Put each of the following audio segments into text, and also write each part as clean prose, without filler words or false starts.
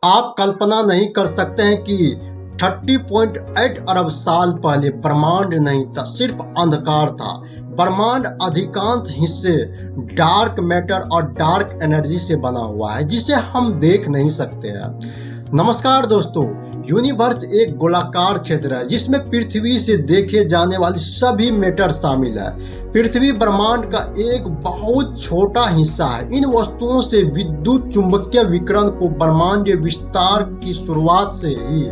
आप कल्पना नहीं कर सकते हैं कि 30.8 अरब साल पहले ब्रह्मांड नहीं था, सिर्फ अंधकार था। ब्रह्मांड अधिकांश हिस्से डार्क मैटर और डार्क एनर्जी से बना हुआ है जिसे हम देख नहीं सकते हैं। नमस्कार दोस्तों, यूनिवर्स एक गोलाकार क्षेत्र है जिसमें पृथ्वी से देखे जाने वाली सभी मैटर शामिल है। पृथ्वी ब्रह्मांड का एक बहुत छोटा हिस्सा है। इन वस्तुओं से विद्युत चुंबकीय विकिरण को ब्रह्मांडीय विस्तार की शुरुआत से ही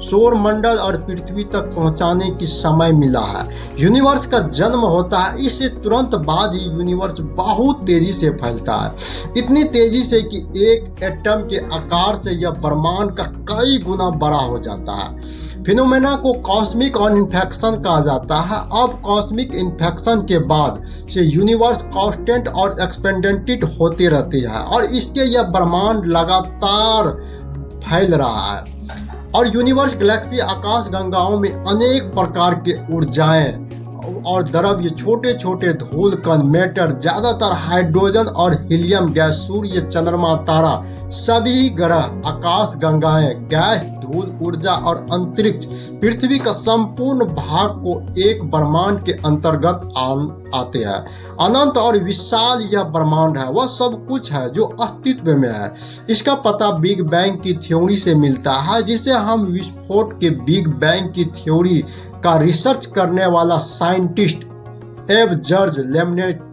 सौर मंडल और पृथ्वी तक पहुंचाने की समय मिला है। यूनिवर्स का जन्म होता है, इससे तुरंत बाद ही यूनिवर्स बहुत तेजी से फैलता है, इतनी तेजी से कि एक एटम के आकार से यह ब्रह्मांड का कई गुना बड़ा हो जाता है। फिनोमेना को कॉस्मिक और इन्फेक्शन कहा जाता है। अब कॉस्मिक इन्फेक्शन के बाद से यूनिवर्स कांस्टेंट और एक्सपेंडेंटेड होते रहती है और इसके यह ब्रह्मांड लगातार फैल रहा है। और यूनिवर्स गैलेक्सी आकाश गंगाओं में अनेक प्रकार के ऊर्जाएं और द्रव्य, छोटे छोटे धूल कण, मैटर, ज्यादातर हाइड्रोजन और हीलियम गैस, सूर्य, चंद्रमा, तारा, सभी ग्रह, आकाश गंगाएं, गैस, धूल, ऊर्जा और अंतरिक्ष, पृथ्वी का संपूर्ण भाग को एक ब्रह्मांड के अंतर्गत आते हैं। अनंत और विशाल यह ब्रह्मांड है, वह सब कुछ है जो अस्तित्व में है। इसका पता बिग बैंग की थ्योरी से मिलता है, जिसे हम विस्फोट के बिग बैंग की थ्योरी का रिसर्च करने वाला साइंटिस्ट एव जॉर्ज लेमैत्रे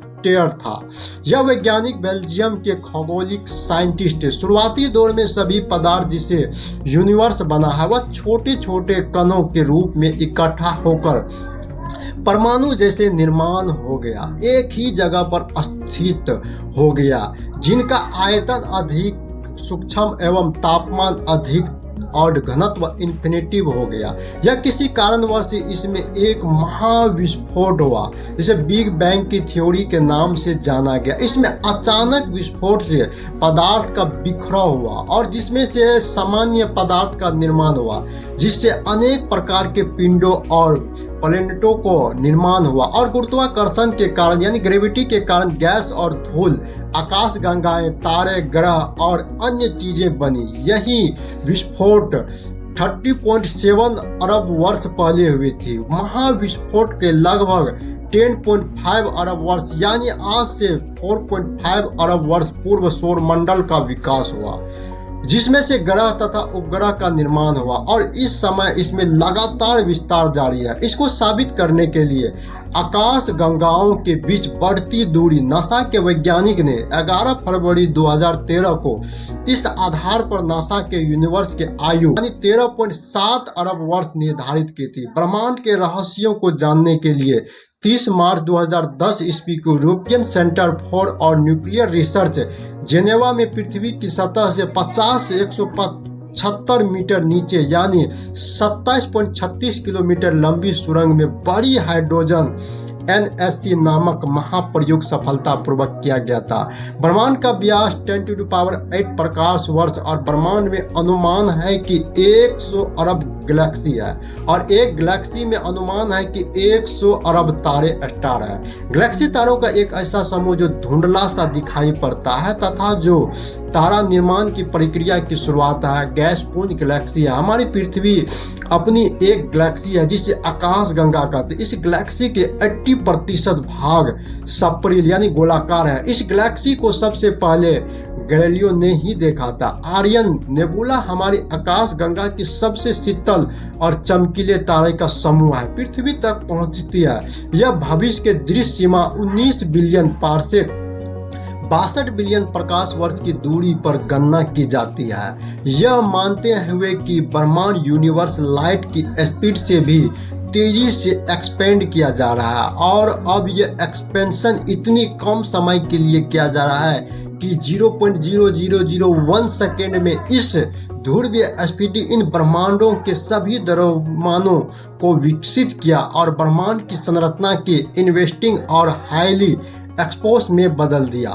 था। यह वैज्ञानिक बेल्जियम के खगोलिक साइंटिस्ट है। शुरुआती दौर में सभी पदार्थ जिसे यूनिवर्स बना है वह छोटे छोटे कणों के रूप में इकट्ठा होकर परमाणु जैसे निर्माण हो गया, एक ही जगह पर स्थित हो गया, जिनका आयतन अधिक सूक्ष्म एवं तापमान अधिक और घनत्व इन्फिनिटिव हो गया। यह किसी कारणवश इसमें एक महाविस्फोट हुआ, जिसे बिग बैंग की थ्योरी के नाम से जाना गया। इसमें अचानक विस्फोट से पदार्थ का बिखराव हुआ और जिसमें से सामान्य पदार्थ का निर्माण हुआ, जिससे अनेक प्रकार के पिंडों और प्लैनेटों को निर्माण हुआ। और गुरुत्वाकर्षण के कारण यानी ग्रेविटी के कारण गैस और धूल, आकाश गंगाएं, तारे, ग्रह और अन्य चीजें बनी। यही विस्फोट 30.7 अरब वर्ष पहले हुई थी। महाविस्फोट के लगभग 10.5 अरब वर्ष यानी आज से 4.5 अरब वर्ष पूर्व सौर मंडल का विकास हुआ, जिसमें से ग्रह तथा उपग्रह का निर्माण हुआ और इस समय इसमें लगातार विस्तार जारी है। इसको साबित करने के लिए आकाश गंगाओं के बीच बढ़ती दूरी, नासा के वैज्ञानिक ने 11 फरवरी 2013 को इस आधार पर नासा के यूनिवर्स के आयु यानी 13.7 अरब वर्ष निर्धारित की थी। ब्रह्मांड के रहस्यों को जानने के लिए 30 मार्च 2010 ईस्वी को यूरोपियन सेंटर फॉर और न्यूक्लियर रिसर्च जेनेवा में पृथ्वी की सतह से 50 से 175 मीटर नीचे यानी 27.36 किलोमीटर लंबी सुरंग में बड़ी हाइड्रोजन NSC नामक महाप्रयोग सफलतापूर्वक किया गया था। ब्रह्मांड का व्यास 10⁸ प्रकाश वर्ष और ब्रह्मांड में अनुमान है कि 100 अरब गैलेक्सी है और एक गैलेक्सी में अनुमान है कि 100 अरब तारे स्टार है। गैलेक्सी तारों का एक ऐसा समूह जो धुंधला सा दिखाई पड़ता है तथा जो तारा निर्माण की प्रक्रिया की शुरुआत है। गैस पुंज गैलेक्सी है। हमारी पृथ्वी अपनी एक गैलेक्सी है जिसे आकाश गंगा कहते हैं। इस गैलेक्सी के 80% भाग सप्रिल यानी गोलाकार है। इस गैलेक्सी को सबसे पहले गैलीलियो ने ही देखा था। आर्यन नेबुला हमारी आकाश गंगा की सबसे शीतल और चमकीले तारे का समूह है। पृथ्वी तक पहुंचती है। यह भविष्य के दृश्य सीमा 19 बिलियन पारसेक 62 बिलियन प्रकाश वर्ष की दूरी पर गणना की जाती है। यह मानते हुए कि ब्रह्मांड यूनिवर्स लाइट की स्पीड से भी तेजी से एक्सपेंड किया जा रहा है और अब यह एक्सपेंशन इतनी कम समय के लिए किया जा रहा है कि 0.0001 सेकेंड में इस ध्रुवीय स्फीति इन ब्रह्मांडों के सभी द्रव्यमानों को विकसित किया और ब्रह्मांड की संरचना के इन्वेस्टिंग और हाईली एक्सपोज में बदल दिया।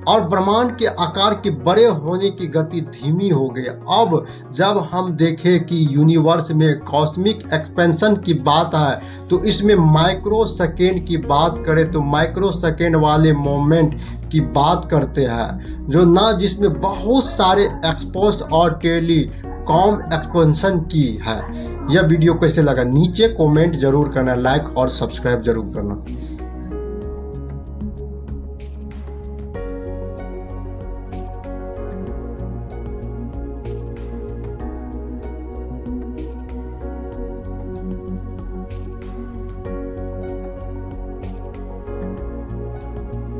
और ब्रह्मांड के आकार के बड़े होने की गति धीमी हो गई। अब जब हम देखें कि यूनिवर्स में कॉस्मिक एक्सपेंशन की बात है तो इसमें माइक्रो सेकेंड की बात करें तो माइक्रो सेकेंड वाले मोमेंट की बात करते हैं, जो ना जिसमें बहुत सारे एक्सपोज और टेलीकॉम एक्सपेंशन की है। यह वीडियो कैसे लगा नीचे कमेंट जरूर करना, लाइक और सब्सक्राइब जरूर करना।